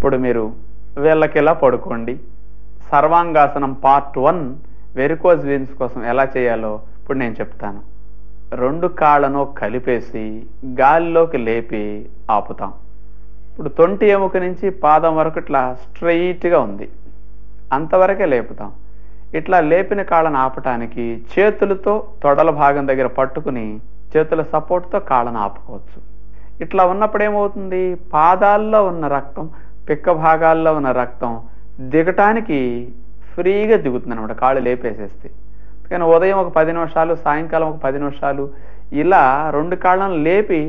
ఇప్పుడు మీరు వీళ్ళకిలా పడుకోండి. సర్వాంగాసనం పార్ట్ 1 వెరికోజ్ వెయిన్స్ కోసం ఎలా చేయాలో ఇప్పుడు నేను చెప్తాను. 2 కాళ్ళను కలిపేసి గాలిలోకి లేపి ఆపుతాం. ఇప్పుడు తొంటి ఎముక నుంచి పాదం వరకు ఇట్లా స్ట్రైట్గా ఉంది, అంతవరకే లేపుతాం. ఇట్లా లేపిన కాళ్ళను ఆపటానికి చేతులతో తొడల భాగం దగ్గర పట్టుకుని చేతుల సపోర్ట్తో కాళ్ళను ఆపుకోవచ్చు. ఇట్లా ఉన్నప్పుడు ఏమవుతుంది, పాదాల్లో ఉన్న రక్తం, పిక్క భాగాల్లో ఉన్న రక్తం దిగటానికి ఫ్రీగా దిగుతుంది అనమాట, కాళ్ళు లేపేసేస్తే. కానీ ఉదయం ఒక 10 నిమిషాలు, సాయంకాలం ఒక 10 నిమిషాలు ఇలా 2 కాళ్ళను లేపి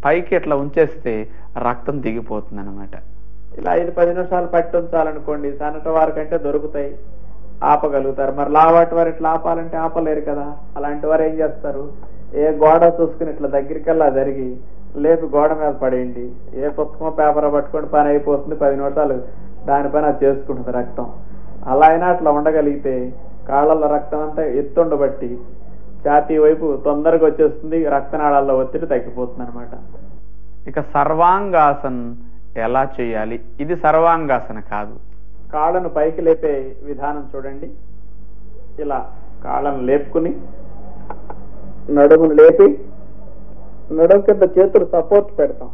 పైకి ఇట్లా ఉంచేస్తే రక్తం దిగిపోతుంది అనమాట. ఇలా 5-10 నిమిషాలు పట్టి ఉంచాలనుకోండి, సన్నటి వారి కంటే దొరుకుతాయి, ఆపగలుగుతారు. మరి లావాటి వారు ఇట్లా ఆపాలంటే ఆపలేరు కదా. అలాంటి వారు ఏం చేస్తారు, ఏ గోడ చూసుకుని ఇట్లా దగ్గరికల్లా జరిగి లేపి గోడ మీద పడేయండి. ఏ పుస్తకమో పేపర్ పట్టుకొని పని అయిపోతుంది, 10 నిమిషాలు దానిపైన చేసుకుంటుంది రక్తం. అలా అయినా అట్లా ఉండగలిగితే కాళ్ళల్లో రక్తం అంతా ఎత్తుండబట్టి ఛాతీ వైపు తొందరగా వచ్చేస్తుంది, రక్తనాళాల్లో ఒత్తిడి తగ్గిపోతుంది అనమాట. ఇక సర్వాంగాసన్ ఎలా చేయాలి? ఇది సర్వాంగాసన కాదు. కాళ్ళను పైకి లేపే విధానం చూడండి. ఇలా కాళ్ళను లేపుకుని నడుమును లేపి నడుము కింద చేతులు సపోర్ట్ పెడతాం.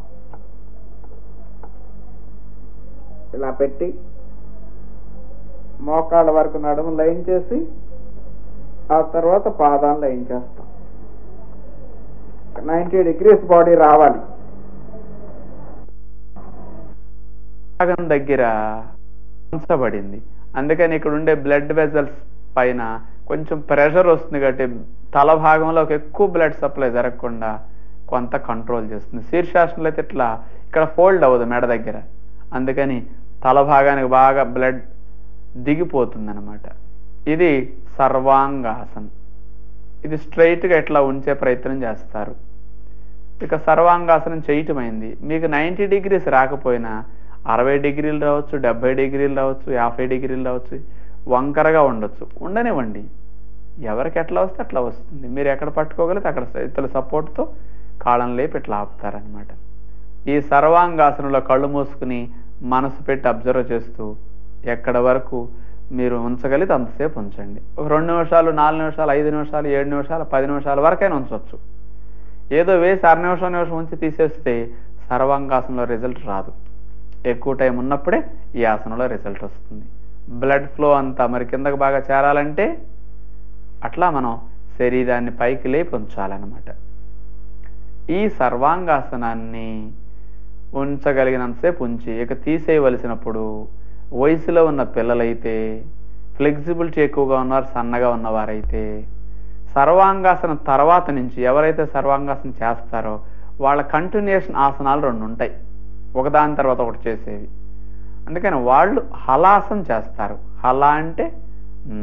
ఇలా పెట్టి మోకాళ్ళ వరకు నడుము లైన్ చేసి ఆ తర్వాత పాదాలను లైన్ చేస్తాం. 90 degrees బాడీ రావాలి. భాగం దగ్గర ఉంచబడింది, అందుకని ఇక్కడ ఉండే బ్లడ్ వెజల్స్ పైన కొంచెం ప్రెషర్ వస్తుంది కాబట్టి తల భాగంలో ఎక్కువ బ్లడ్ సప్లై జరగకుండా కొంత కంట్రోల్ చేస్తుంది. శీర్షాసనంలో అయితే ఇట్లా ఇక్కడ ఫోల్డ్ అవ్వదు మెడ దగ్గర, అందుకని తల భాగానికి బాగా బ్లడ్ దిగిపోతుంది అనమాట. ఇది సర్వాంగాసన్. ఇది స్ట్రైట్గా ఇట్లా ఉంచే ప్రయత్నం చేస్తారు. ఇక సర్వాంగాసనం చేయటమైంది. మీకు 90 degrees రాకపోయినా 60 degrees రావచ్చు, 70 degrees రావచ్చు, 50 degrees రావచ్చు, వంకరగా ఉండొచ్చు, ఉండనివ్వండి. ఎవరికి ఎట్లా వస్తే అట్లా వస్తుంది. మీరు ఎక్కడ పట్టుకోగలిగితే అక్కడ ఇతరుల సపోర్ట్తో కాళ్ళను లేపి ఇట్లా ఆపుతారనమాట. ఈ సర్వాంగాసనంలో కళ్ళు మూసుకుని మనసు పెట్టి అబ్జర్వ్ చేస్తూ ఎక్కడ వరకు మీరు ఉంచగలిగితే అంతసేపు ఉంచండి. ఒక 2 నిమిషాలు, 4 నిమిషాలు, 5 నిమిషాలు, 7 నిమిషాలు, 10 నిమిషాల వరకైనా ఉంచవచ్చు. ఏదో వేసి 6 నిమిషం ఉంచి తీసేస్తే సర్వాంగాసనంలో రిజల్ట్ రాదు. ఎక్కువ టైం ఉన్నప్పుడే ఈ ఆసనంలో రిజల్ట్ వస్తుంది. బ్లడ్ ఫ్లో అంతా మరి కిందకు బాగా చేరాలంటే అట్లా మనం శరీరాన్ని పైకి లేపి ఉంచాలన్నమాట. ఈ సర్వాంగాసనాన్ని ఉంచగలిగినంతసేపు ఉంచి ఇక తీసేయవలసినప్పుడు వయసులో ఉన్న పిల్లలైతే, ఫ్లెక్సిబిలిటీ ఎక్కువగా ఉన్నవారు, సన్నగా ఉన్నవారైతే సర్వాంగాసనం తర్వాత నుంచి ఎవరైతే సర్వాంగాసనం చేస్తారో వాళ్ళ కంటిన్యూషన్ ఆసనాలు 2 ఉంటాయి, ఒకదాని తర్వాత ఒకటి చేసేవి. అందుకని వాళ్ళు హలాసనం చేస్తారు. హల అంటే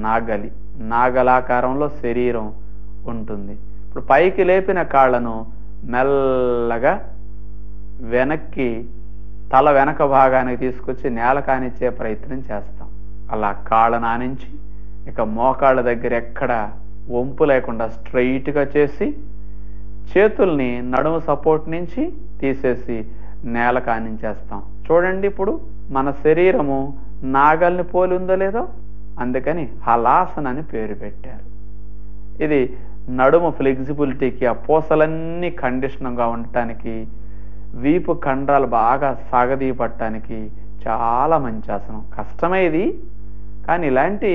నాగలి, నాగలాకారంలో శరీరం ఉంటుంది. ఇప్పుడు పైకి లేపిన కాళ్ళను మెల్లగా వెనక్కి తల వెనక భాగానికి తీసుకొచ్చి నేల కానిచ్చే ప్రయత్నం చేస్తాం. అలా కాళ్ళను ఆనించి ఇక మోకాళ్ళ దగ్గర ఎక్కడ వంపు లేకుండా స్ట్రైట్గా చేసి చేతుల్ని నడుము సపోర్ట్ నుంచి తీసేసి నేల కానించేస్తాం. చూడండి, ఇప్పుడు మన శరీరము నాగల్ని పోలి ఉందో లేదో, అందుకని హలాసన అని పేరు పెట్టారు. ఇది నడుము ఫ్లెక్సిబిలిటీకి, ఆ పూసలన్నీ కండిషన్గా ఉండటానికి, వీపు కండరాలు బాగా సాగదీయపట్టడానికి చాలా మంచి ఆసనం. కష్టమే ఇది, కానీ ఇలాంటి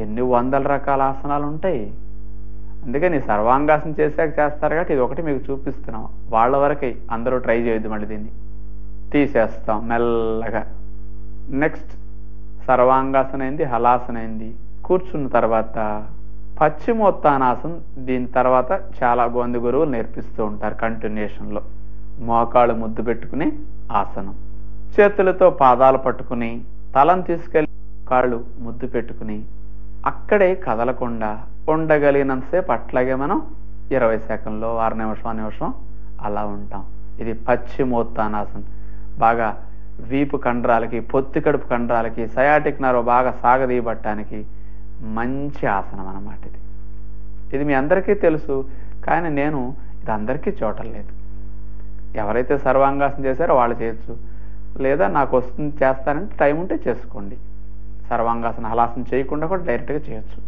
ఎన్ని వందల రకాల ఆసనాలు ఉంటాయి. అందుకని సర్వాంగాసనం చేశాక చేస్తారు కాబట్టి ఇది ఒకటి మీకు చూపిస్తున్నాం. వాళ్ళ వరకే, అందరూ ట్రై చేయొద్దు. మళ్ళీ దీన్ని తీసేస్తాం మెల్లగా. నెక్స్ట్ సర్వాంగాసన అయింది, హలాసన అయింది. కూర్చున్న తర్వాత పశ్చిమోత్తానాసనం. దీని తర్వాత చాలా గోంది గురువులు నేర్పిస్తూ ఉంటారు కంటిన్యూషన్లో. మోకాళ్ళు ముద్దు పెట్టుకుని ఆసనం, చేతులతో పాదాలు పట్టుకుని తలను తీసుకెళ్ళి కాళ్ళు ముద్దు పెట్టుకుని అక్కడే కదలకుండా ఉండగలిగినంతసేపు అట్లాగే మనం 20 సెకండ్లో, 6 నిమిషం అలా ఉంటాం. ఇది పశ్చిమోత్తానాసనం. బాగా వీపు కండరాలకి, పొత్తి కడుపు కండరాలకి, సయాటిక్ నర్వ్ బాగా సాగదీయబట్టడానికి మంచి ఆసనం అన్నమాట. ఇది మీ అందరికీ తెలుసు, కానీ నేను ఇది అందరికీ చూడలేదు. ఎవరైతే సర్వాంగాసనం చేశారో వాళ్ళు చేయొచ్చు. లేదా నాకు వస్తుంది చేస్తానంటే టైం ఉంటే చేసుకోండి. సర్వాంగాసన హలాసన చేయకుండా కూడా డైరెక్ట్గా చేయొచ్చు.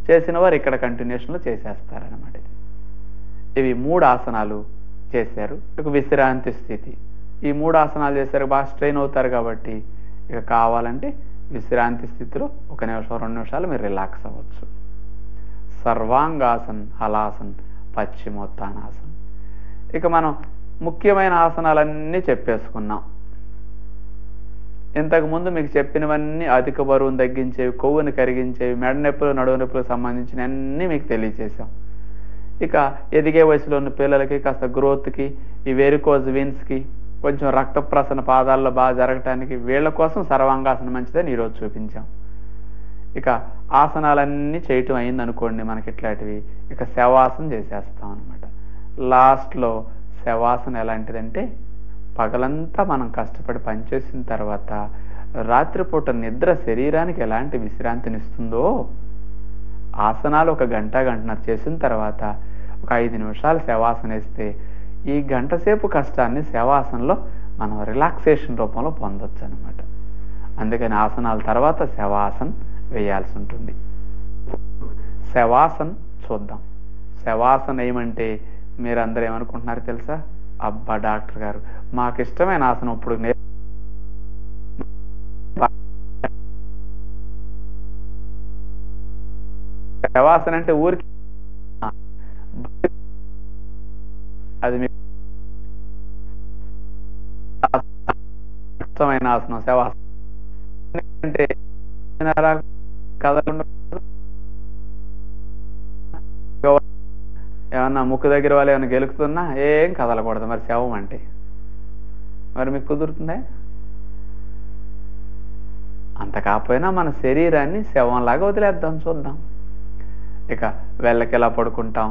చేసిన వారు ఇక్కడ కంటిన్యూషన్లో చేసేస్తారనమాట. ఇవి 3 ఆసనాలు చేశారు. ఇక విశ్రాంతి స్థితి. ఈ 3 ఆసనాలు చేశారు, బాగా స్ట్రెయిన్ అవుతారు కాబట్టి ఇక కావాలంటే విశ్రాంతి స్థితిలో 1 నిమిషం 2 నిమిషాలు మీరు రిలాక్స్ అవ్వచ్చు. సర్వాంగాసన్, హలాసన్, పశ్చిమోత్తానాసన్. ఇక మనం ముఖ్యమైన ఆసనాలన్నీ చెప్పేసుకున్నాం. ఇంతకుముందు మీకు చెప్పినవన్నీ అధిక బరువును తగ్గించేవి, కొవ్వును కరిగించేవి, మెడ నొప్పులు, నడువు నొప్పులకు సంబంధించిన అన్నీ మీకు తెలియజేశాం. ఇక ఎదిగే వయసులో ఉన్న పిల్లలకి కాస్త గ్రోత్కి, ఈ వెరికోజ్ వీన్స్కి, కొంచెం రక్త ప్రసరణ పాదాల్లో బాగా జరగటానికి వీళ్ళ కోసం సర్వాంగాసనం మంచిదని ఈరోజు చూపించాం. ఇక ఆసనాలన్నీ చేయటం అయింది అనుకోండి మనకి ఇట్లాంటివి. ఇక శవాసనం చేసేస్తాం అనమాట. లాస్ట్లో శవాసనం ఎలాంటిదంటే, పగలంతా మనం కష్టపడి పనిచేసిన తర్వాత రాత్రిపూట నిద్ర శరీరానికి ఎలాంటి విశ్రాంతినిస్తుందో, ఆసనాలు 1 గంట గంటన్నర చేసిన తర్వాత ఒక 5 నిమిషాలు శవాసన వేస్తే ఈ గంట సేపు కష్టాన్ని శవాసనలో మనం రిలాక్సేషన్ రూపంలో పొందొచ్చు అనమాట. అందుకని ఆసనాల తర్వాత శవాసన్ వేయాల్సి ఉంటుంది. శవాసన్ చూద్దాం. శవాసన ఏమంటే మీరందరూ ఏమనుకుంటున్నారు తెలుసా? అబ్బా డాక్టర్ గారు, మాకు ఇష్టమైన ఆసనం ఇప్పుడు శవాసన అంటే ఊరికి అది మీకు ఇష్టమైన ఆసనం శవాసనం. అంటే కదలకుండా ఏమన్నా ముక్కు దగ్గర వాళ్ళు ఏమైనా గెలుకుతున్నా ఏం కదలకూడదు. మరి శవం అంటే మరి మీకు కుదురుతుందా? అంత కాకపోయినా మన శరీరాన్ని శవంలాగా వదిలేద్దాం, చూద్దాం. ఇక వెళ్ళకి ఎలా పడుకుంటాం,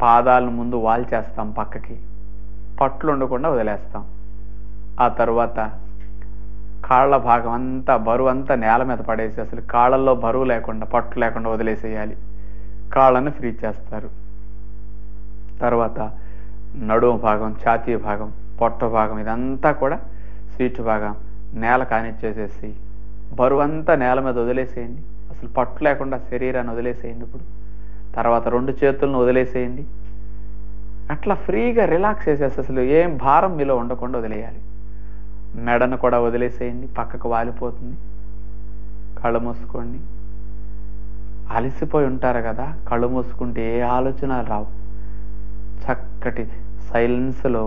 పాదాలను ముందు వాల్చేస్తాం పక్కకి, పట్లు ఉండకుండా వదిలేస్తాం. ఆ తరువాత కాళ్ళ భాగం అంతా బరువు అంతా నేల మీద పడేసి, అసలు కాళ్ళల్లో బరువు లేకుండా పట్టు లేకుండా వదిలేసేయాలి. కాళ్ళని ఫ్రీ చేస్తారు. తర్వాత నడుము భాగం, ఛాతీ భాగం, పొట్ట భాగం ఇదంతా కూడా సీటు భాగం నేల కానిచ్చేసేసి బరువంతా నేల మీద వదిలేసేయండి. అసలు పట్టు లేకుండా శరీరాన్ని వదిలేసేయండి. ఇప్పుడు తర్వాత 2 చేతులను వదిలేసేయండి. అట్లా ఫ్రీగా రిలాక్స్ చేసేసి అసలు ఏం భారం మీలో ఉండకుండా వదిలేయాలి. మెడను కూడా వదిలేసేయండి, పక్కకు వాలిపోతుంది. కళ్ళు మూసుకోండి. అలసిపోయి ఉంటారు కదా, కళ్ళు మూసుకుంటే ఏ ఆలోచన రావు. చక్కటి సైలెన్స్లో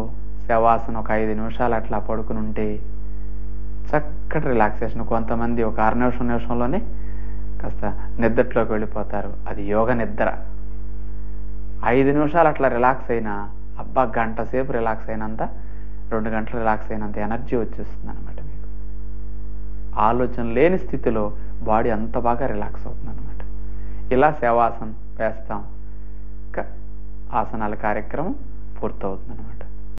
శవాసనం ఒక 5 నిమిషాలు అట్లా పడుకుని ఉంటే చక్కటి రిలాక్సేషన్. కొంతమంది ఒక 6 నిమిషంలోనే కాస్త నిద్రలోకి వెళ్ళిపోతారు. అది యోగ నిద్ర. 5 నిమిషాలు అట్లా రిలాక్స్ అయినా అబ్బా గంట సేపు రిలాక్స్ అయినంత, 2 గంటలు రిలాక్స్ అయినంత ఎనర్జీ వచ్చేస్తుంది అనమాట. మీకు ఆలోచన లేని స్థితిలో బాడీ అంత బాగా రిలాక్స్ అవుతుంది అనమాట. ఇలా శవాసనం వేస్తాం. ఆసనాల కార్యక్రమం పూర్తవుతుంది అనమాట.